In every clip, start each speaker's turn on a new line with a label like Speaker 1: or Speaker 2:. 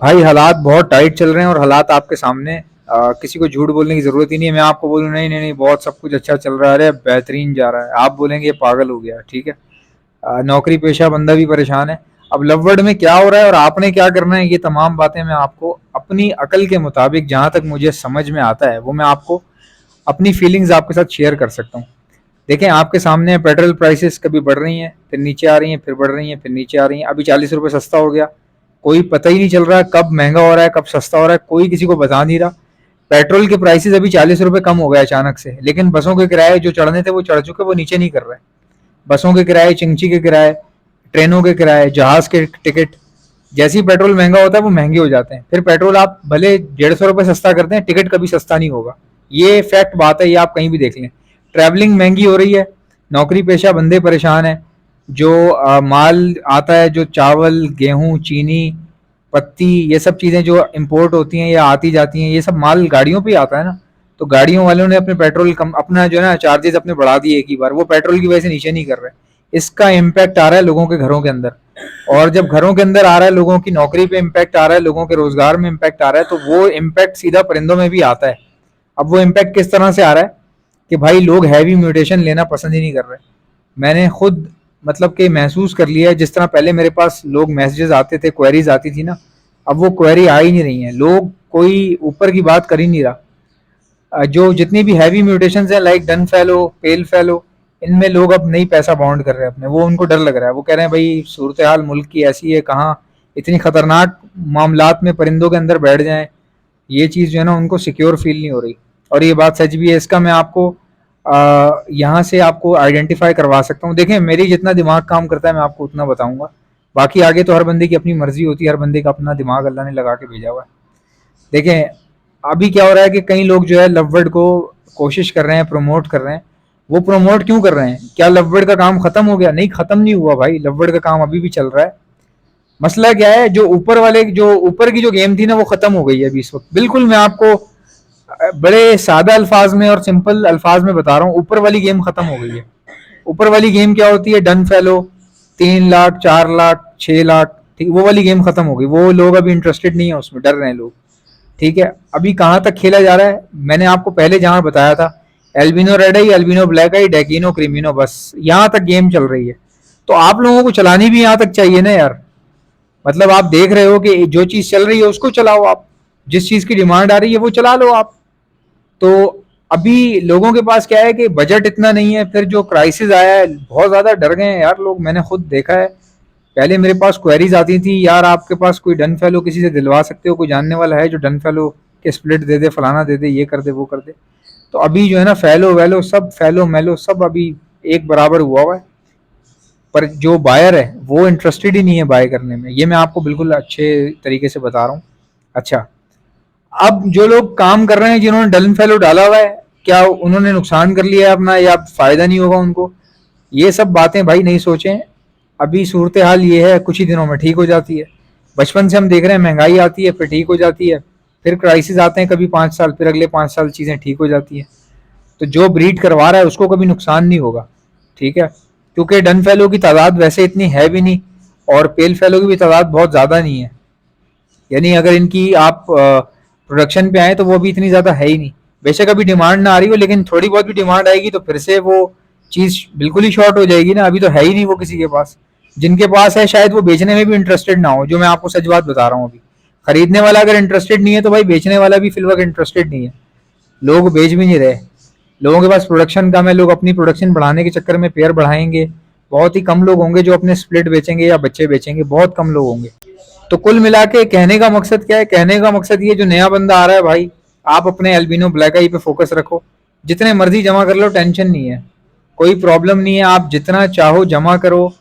Speaker 1: भाई हालात बहुत टाइट चल रहे हैं और हालात आपके सामने। किसी को झूठ बोलने की जरूरत ही नहीं है। मैं आपको बोलूँ नहीं नहीं नहीं बहुत सब कुछ अच्छा चल रहा है, अरे बेहतरीन जा रहा है, आप बोलेंगे ये पागल हो गया। ठीक है। नौकरी पेशा बंदा भी परेशान है। अब लव वर्ड में क्या हो रहा है और आपने क्या करना है, ये तमाम बातें मैं आपको अपनी अकल के मुताबिक जहां तक मुझे समझ में आता है वो मैं आपको अपनी फीलिंग्स आपके साथ शेयर कर सकता हूँ। देखें आपके सामने पेट्रोल प्राइसेस कभी बढ़ रही हैं, फिर नीचे आ रही हैं, फिर बढ़ रही हैं, फिर नीचे आ रही हैं। अभी 40 रुपये सस्ता हो गया। कोई पता ही नहीं चल रहा है कब महंगा हो रहा है कब सस्ता हो रहा है, कोई किसी को बता नहीं रहा। पेट्रोल के प्राइसेस अभी 40 रुपये कम हो गए अचानक से, लेकिन बसों के किराए जो चढ़ने थे वो चढ़ चुके, वो नीचे नहीं कर रहे। बसों के किराए, चिंची के किराए, ट्रेनों के किराए, जहाज के टिकट, जैसे ही पेट्रोल महंगा होता है वो महंगे हो जाते हैं। फिर पेट्रोल आप भले 150 रुपये सस्ता करते हैं, टिकट कभी सस्ता नहीं होगा। ये फैक्ट बात है, ये आप कहीं भी देख लें। ट्रैवलिंग महंगी हो रही है, नौकरी पेशा बंदे परेशान है। जो माल आता है, जो चावल, गेहूं, चीनी, पत्ती, ये सब चीज़ें जो इंपोर्ट होती हैं या आती जाती हैं, ये सब माल गाड़ियों पे ही आता है ना। तो गाड़ियों वालों ने अपने पेट्रोल कम अपना जो है ना चार्जेस अपने बढ़ा दिए एक ही बार, वो पेट्रोल की वजह से नीचे नहीं कर रहे। इसका इम्पैक्ट आ रहा है लोगों के घरों के अंदर। और जब घरों के अंदर आ रहा है, लोगों की नौकरी पे इम्पैक्ट आ रहा है, लोगों के रोजगार में इम्पैक्ट आ रहा है, तो वो इम्पैक्ट सीधा परिंदों में भी आता है। अब वो इम्पैक्ट किस तरह से आ रहा है कि भाई लोग हैवी म्यूटेशन लेना पसंद ही नहीं कर रहे। मैंने खुद मतलब कि महसूस कर लिया है, जिस तरह पहले मेरे पास लोग मैसेजेस आते थे, क्वेरीज आती थी ना, अब वो क्वेरी आ ही नहीं रही है। लोग कोई ऊपर की बात कर ही नहीं रहा। जो जितनी भी हैवी म्यूटेशंस हैं लाइक डन फेलो, पेल फेलो, इनमें लोग अब नहीं पैसा बाउंड कर रहे हैं अपने, वो उनको डर लग रहा है। वो कह रहे हैं भाई सूरत हाल मुल्क की ऐसी है, कहाँ इतनी खतरनाक मामलात में परिंदों के अंदर बैठ जाएं, ये चीज़ जो है ना उनको सिक्योर फील नहीं हो रही। और ये बात सच भी है, इसका मैं आपको यहाँ से आपको आइडेंटिफाई करवा सकता हूँ। देखें मेरी जितना दिमाग काम करता है मैं आपको उतना बताऊंगा, बाकी आगे तो हर बंदे की अपनी मर्जी होती है, हर बंदे का अपना दिमाग अल्लाह ने लगा के भेजा हुआ है। देखें अभी क्या हो रहा है कि कई लोग जो है लव वर्ड को कोशिश कर रहे हैं, प्रमोट कर रहे हैं। वो प्रमोट क्यों कर रहे हैं? क्या लव वर्ड का काम खत्म हो गया? नहीं, खत्म नहीं हुआ भाई, लव वर्ड का काम अभी भी चल रहा है। मसला क्या है, जो ऊपर वाले जो ऊपर की जो गेम थी ना वो खत्म हो गई है अभी इस वक्त। बिल्कुल मैं आपको बड़े सादा अल्फाज में और सिंपल अल्फाज में बता रहा हूँ, ऊपर वाली गेम खत्म हो गई है। ऊपर वाली गेम क्या होती है? डन फेलो, 3 लाख, 4 लाख, 6 लाख, ठीक, वो वाली गेम खत्म हो गई। वो लोग अभी इंटरेस्टेड नहीं है उसमें, डर रहे हैं लोग। ठीक है, अभी कहाँ तक खेला जा रहा है मैंने आपको पहले जहां बताया था, एल्बिनो रेड आई, एल्बिनो ब्लैक आई, डेकिनो क्रिमिनो, बस यहाँ तक गेम चल रही है। तो आप लोगों को चलानी भी यहाँ तक चाहिए ना यार। मतलब आप देख रहे हो कि जो चीज चल रही है उसको चलाओ आप, जिस चीज की डिमांड आ रही है वो चला लो आप। तो अभी लोगों के पास क्या है कि बजट इतना नहीं है, फिर जो क्राइसिस आया है बहुत ज्यादा डर गए हैं यार लोग, मैंने खुद देखा है। पहले मेरे पास क्वेरीज आती थी, यार आपके पास कोई डन फेलो किसी से दिलवा सकते हो, कोई जानने वाला है जो डन फेलो के स्प्लिट दे दे, फलाना दे दे, ये कर दे, वो कर दे। तो अभी जो है ना फेलो वेलो सब, फेलो मेलो सब अभी एक बराबर हुआ है। पर जो बायर है वो इंटरेस्टेड ही नहीं है बाय करने में, ये मैं आपको बिल्कुल अच्छे तरीके से बता रहा हूँ। अच्छा, अब जो लोग काम कर रहे हैं, जिन्होंने डन फेलो डाला हुआ है, क्या उन्होंने नुकसान कर लिया है अपना या फायदा नहीं होगा उनको? ये सब बातें भाई नहीं सोचें। अभी सूरत हाल ये है, कुछ ही दिनों में ठीक हो जाती है। बचपन से हम देख रहे हैं महंगाई आती है फिर ठीक हो जाती है, फिर क्राइसिस आते हैं कभी 5 साल, फिर अगले 5 साल चीज़ें ठीक हो जाती हैं। तो जो ब्रीड करवा रहा है उसको कभी नुकसान नहीं होगा। ठीक है, क्योंकि डन फेलो की तादाद वैसे इतनी है भी नहीं, और पेल फेलो की भी तादाद बहुत ज़्यादा नहीं है। यानी अगर इनकी आप प्रोडक्शन पे आए तो वो भी इतनी ज़्यादा है ही नहीं। बेशक अभी डिमांड ना आ रही हो, लेकिन थोड़ी बहुत भी डिमांड आएगी तो फिर से वो चीज़ बिल्कुल ही शॉर्ट हो जाएगी ना। अभी तो है ही नहीं वो किसी के पास। जिनके पास है शायद वो बेचने में भी इंटरेस्टेड ना हो, जो मैं आपको सच बात बता रहा हूँ। अभी खरीदने वाला अगर इंटरेस्टेड नहीं है तो भाई बेचने वाला भी फिलवक इंटरेस्टेड नहीं है। लोग बेच भी नहीं रहे, लोगों के पास प्रोडक्शन कम है, लोग अपनी प्रोडक्शन बढ़ाने के चक्कर में पेयर बढ़ाएंगे। बहुत ही कम लोग होंगे जो अपने स्प्लिट बेचेंगे या बच्चे बेचेंगे, बहुत कम लोग होंगे। तो कुल मिला के कहने का मकसद क्या है? कहने का मकसद ये, जो नया बंदा आ रहा है भाई, आप अपने एल्बिनो ब्लैक आई पे फोकस रखो। जितने मर्जी जमा कर लो, टेंशन नहीं है, कोई प्रॉब्लम नहीं है। आप जितना चाहो जमा करो,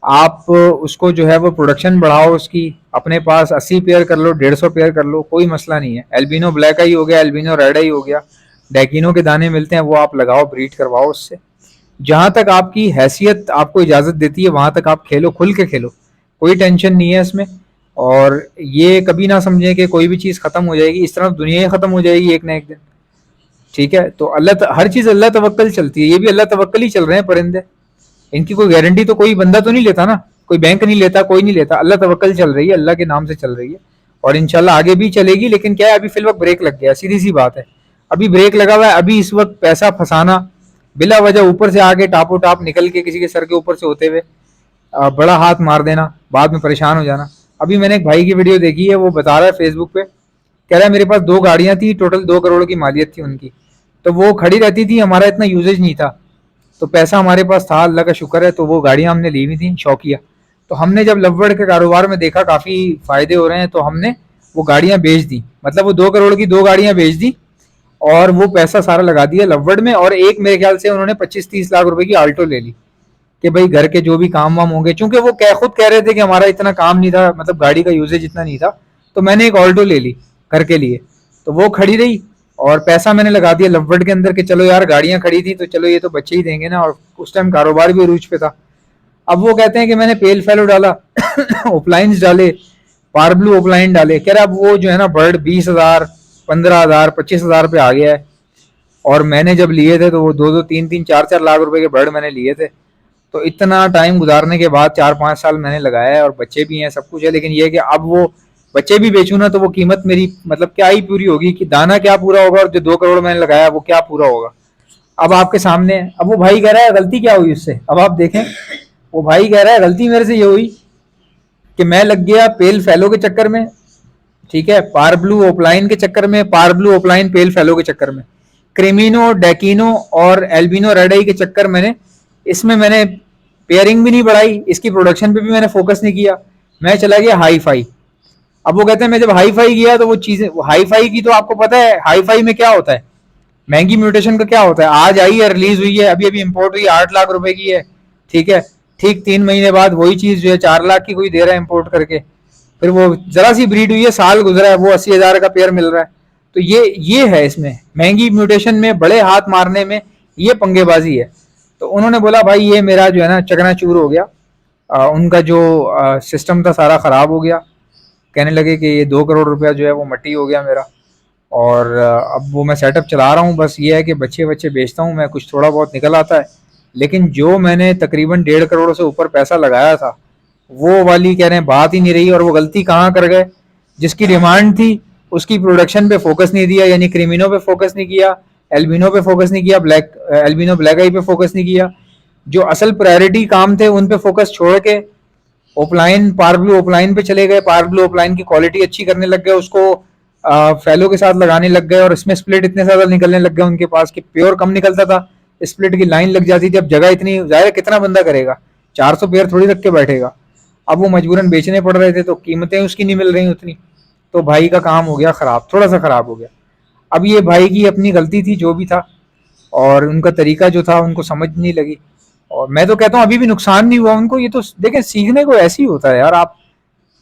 Speaker 1: आप उसको जो है वो प्रोडक्शन बढ़ाओ उसकी, अपने पास 80 पेयर कर लो, 150 पेयर कर लो, कोई मसला नहीं है। एल्बिनो ब्लैक आई हो गया, एल्बिनो रेड आई हो गया, डैकिनो के दाने मिलते हैं वो आप लगाओ, ब्रीड करवाओ उससे। जहां तक आपकी हैसियत आपको इजाजत देती है वहां तक आप खेलो, खुल के खेलो, कोई टेंशन नहीं है इसमें। और ये कभी ना समझें कि कोई भी चीज़ खत्म हो जाएगी, इस तरह दुनिया ही खत्म हो जाएगी एक ना एक दिन। ठीक है, तो हर चीज़ अल्लाह तवक्कल चलती है, ये भी अल्लाह तवक्कल ही चल रहे हैं परिंदे। इनकी कोई गारंटी तो कोई बंदा तो नहीं लेता ना, कोई बैंक नहीं लेता, कोई नहीं लेता, अल्लाह तवक्कल चल रही है, अल्लाह के नाम से चल रही है। और इंशाल्लाह आगे भी चलेगी। लेकिन क्या है, अभी फिल वक्त ब्रेक लग गया, सीधी सी बात है, अभी ब्रेक लगा हुआ है। अभी इस वक्त पैसा फंसाना बिला वजह ऊपर से आके टापो टाप निकल के किसी के सर के ऊपर से होते हुए बड़ा हाथ मार देना, बाद में परेशान हो जाना। अभी मैंने एक भाई की वीडियो देखी है, वो बता रहा है फेसबुक पे, कह रहा है मेरे पास 2 गाड़ियां थी, टोटल 2 करोड़ की मालियत थी उनकी, तो वो खड़ी रहती थी, हमारा इतना यूजेज नहीं था, तो पैसा हमारे पास था, अल्लाह का शुक्र है, तो वो गाड़ियां हमने ली हुई थी शौकिया। तो हमने जब लवड़ के कारोबार में देखा काफ़ी फायदे हो रहे हैं, तो हमने वो गाड़ियां बेच दी, मतलब वो 2 करोड़ की 2 गाड़ियां बेच दी और वो पैसा सारा लगा दिया लवड़ में। और एक मेरे ख्याल से उन्होंने 25-30 लाख रुपए की आल्टो ले ली कि भाई घर के जो भी काम वाम होंगे, चूंकि वो खुद कह रहे थे कि हमारा इतना काम नहीं था, मतलब गाड़ी का यूजेज इतना नहीं था, तो मैंने एक ऑल्टो ले ली घर के लिए, तो वो खड़ी रही और पैसा मैंने लगा दिया लवड़ के अंदर कि चलो यार गाड़ियां खड़ी थी तो चलो ये तो बच्चे ही देंगे ना, और उस टाइम कारोबार भी अरूज पे था। अब वो कहते हैं कि मैंने पेल फेलो डाला ओपलाइंस डाले, पार ब्लू ओपलाइन डाले, कह रहा अब वो जो है ना बर्ड 20,000 15,000 25,000 पे आ गया है। और मैंने जब लिए थे तो वो 2-2 3-3 4-4 लाख रुपए के बर्ड मैंने लिए थे। तो इतना टाइम गुजारने के बाद 4-5 साल मैंने लगाया है और बच्चे भी हैं, सब कुछ है, लेकिन ये है कि अब वो बच्चे भी बेचूं ना तो वो कीमत मेरी मतलब क्या ही पूरी होगी, कि दाना क्या पूरा होगा और जो 2 करोड़ मैंने लगाया वो क्या पूरा होगा। अब आपके सामने है। अब वो भाई कह रहा है गलती क्या हुई उससे, अब आप देखें, वो भाई कह रहा है गलती मेरे से ये हुई कि मैं लग गया पेल फेलो के चक्कर में, ठीक है, पार ब्लू ओपलाइन के चक्कर में, पार ब्लू ओपलाइन पेल फेलो के चक्कर में, क्रेमिनो डेकिनो और एल्बिनो रेड आई के चक्कर मैंने पेयरिंग भी नहीं बढ़ाई, इसकी प्रोडक्शन पे भी मैंने फोकस नहीं किया, मैं चला गया हाई फाई। अब वो कहते हैं मैं जब हाई फाई गया तो वो चीजें, हाई फाई की तो आपको पता है हाई फाई में क्या होता है, महंगी म्यूटेशन का क्या होता है, आज आई है, रिलीज हुई है, अभी अभी इंपोर्ट हुई 8 लाख रुपए की है, ठीक है, ठीक 3 महीने बाद वही चीज जो है 4 लाख की कोई दे रहा है इंपोर्ट करके, फिर वो जरा सी ब्रीड हुई है, साल गुजरा है, वो 80,000 का पेयर मिल रहा है। तो ये है इसमें महंगी म्यूटेशन में बड़े हाथ मारने में ये पंगेबाजी है। तो उन्होंने बोला भाई ये मेरा जो है ना चकनाचूर हो गया, उनका जो सिस्टम था सारा खराब हो गया, कहने लगे कि ये 2 करोड़ रुपया जो है वो मट्टी हो गया मेरा, और अब वो मैं सेटअप चला रहा हूँ, बस ये है कि बच्चे बच्चे बेचता हूँ मैं, कुछ थोड़ा बहुत निकल आता है, लेकिन जो मैंने तकरीबन 1.5 करोड़ से ऊपर पैसा लगाया था वो वाली कह रहे हैं बात ही नहीं रही। और वो गलती कहाँ कर गए, जिसकी डिमांड थी उसकी प्रोडक्शन पे फोकस नहीं दिया, यानी क्रिमिनो पे फोकस नहीं किया, एल्बिनो पे फोकस नहीं किया, ब्लैक एल्बिनो ब्लैक आई पे फोकस नहीं किया, जो असल प्रायोरिटी काम थे उन पे फोकस छोड़ के ओपलाइन पार ब्लू ओपलाइन पे चले गए, पार ब्लू ओपलाइन की क्वालिटी अच्छी करने लग गए, उसको फेलो के साथ लगाने लग गए, और इसमें स्प्लिट इतने ज्यादा निकलने लग गए उनके पास कि प्योर कम निकलता था, स्प्लिट की लाइन लग जाती थी। अब जगह इतनी जाहिर, कितना बंदा करेगा, 400 पेयर थोड़ी रख के बैठेगा। अब वो मजबूरन बेचने पड़ रहे थे तो कीमतें उसकी नहीं मिल रही उतनी, तो भाई का काम हो गया खराब, थोड़ा सा खराब हो गया। अब ये भाई की अपनी गलती थी जो भी था, और उनका तरीका जो था उनको समझ नहीं लगी, और मैं तो कहता हूँ अभी भी नुकसान नहीं हुआ उनको। ये तो देखें सीखने को ऐसे ही होता है यार, आप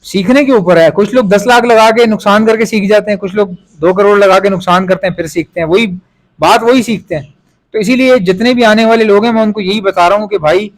Speaker 1: सीखने के ऊपर है, कुछ लोग 10 लाख लगा के नुकसान करके सीख जाते हैं, कुछ लोग 2 करोड़ लगा के नुकसान करते हैं फिर सीखते हैं, वही बात वही सीखते हैं। तो इसीलिए जितने भी आने वाले लोग हैं मैं उनको यही बता रहा हूँ कि भाई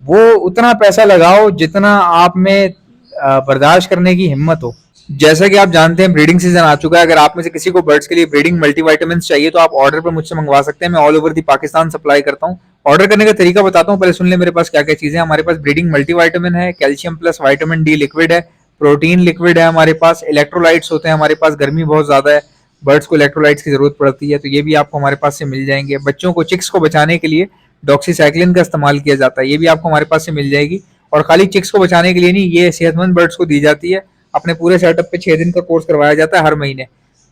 Speaker 1: वो उतना पैसा लगाओ जितना आप में बर्दाश्त करने की हिम्मत हो। जैसा कि आप जानते हैं ब्रीडिंग सीजन आ चुका है, अगर आप में से किसी को बर्ड्स के लिए ब्रीडिंग मल्टीविटामिन चाहिए तो आप ऑर्डर पर मुझसे मंगवा सकते हैं, मैं all over the Pakistan supply करता हूँ। ऑर्डर करने का तरीका बताता हूँ, पहले सुन ले मेरे पास क्या क्या चीजें हैं। हमारे पास ब्रीडिंग मल्टीविटामिन है, calcium plus vitamin D liquid है, प्रोटीन लिक्विड है, हमारे पास इलेक्ट्रोलाइट्स होते हैं, हमारे पास गर्मी बहुत ज्यादा है, बर्ड्स को इलेक्ट्रोलाइट्स की जरूरत पड़ती है, तो ये भी आपको हमारे पास से मिल जाएंगे। बच्चों को चिक्स को बचाने के लिए डॉक्सीसाइक्लिन का इस्तेमाल किया जाता है, ये भी आपको हमारे पास से मिल जाएगी। और खाली चिक्स को बचाने के लिए नहीं, ये सेहतमंद बर्ड्स को दी जाती है, अपने पूरे सेटअप पे 6 दिन का कोर्स करवाया जाता है हर महीने,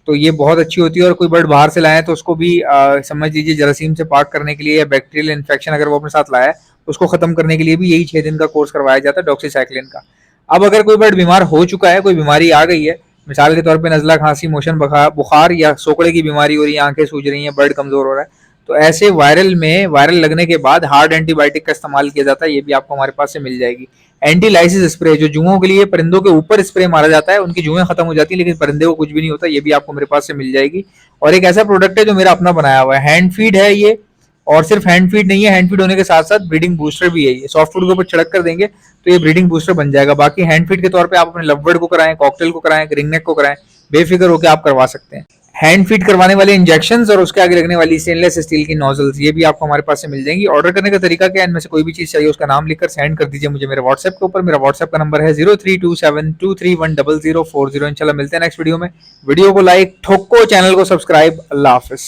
Speaker 1: तो ये बहुत अच्छी होती है। और कोई बर्ड बाहर से लाए तो उसको भी समझ लीजिए जरासीम से पाक करने के लिए, या बैक्टीरियल इन्फेक्शन अगर वो अपने साथ लाया है उसको खत्म करने के लिए भी यही 6 दिन का कोर्स करवाया जाता है डॉक्सीसाइक्लिन का। अब अगर कोई बर्ड बीमार हो चुका है, कोई बीमारी आ गई है, मिसाल के तौर पे नजला, खांसी, मोशन, बुखार या सोकड़े की बीमारी हो रही है, आंखें सूज रही हैं, बर्ड कमजोर हो रहा है, तो ऐसे वायरल लगने के बाद हार्ड एंटीबायोटिक का इस्तेमाल किया जाता है, ये भी आपको हमारे पास से मिल जाएगी। एंटीलाइसिस स्प्रे, जो जुओं के लिए परिंदों के ऊपर स्प्रे मारा जाता है, उनकी जुएं खत्म हो जाती है लेकिन परिंदे को कुछ भी नहीं होता, ये भी आपको मेरे पास से मिल जाएगी। और एक ऐसा प्रोडक्ट है जो मेरा अपना बनाया हुआ है, हैंड फीड है ये, और सिर्फ हैंड फीड नहीं है, हैंड फीड होने के साथ साथ ब्रीडिंग बूस्टर भी है। ये सॉफ्ट फूड के ऊपर छिड़क कर देंगे तो ये ब्रीडिंग बूस्टर बन जाएगा। बाकी हैंड फीड के तौर पे आप अपने लव बर्ड को कराएं, कॉकटेल को कराएं, रिंगनेक को कराएं, बेफिक्र होकर आप करवा सकते हैं। हैंड फीड करवाने वाले इंजेक्शंस और उसके आगे लगने वाली स्टेनलेस स्टील की नोजल्स, ये भी आपको हमारे पास से मिल जाएंगी। ऑर्डर करने का तरीका क्या है, इनमें से कोई भी चीज चाहिए उसका नाम लिखकर सेंड कर दीजिए मुझे मेरे व्हाट्सएप के ऊपर। मेरा व्हाट्सएप का नंबर है 032723100040। इंशाल्लाह मिलते हैं नेक्स्ट वीडियो में। वीडियो को लाइक ठोको, चैनल को सब्सक्राइब। अल्लाह हाफिज।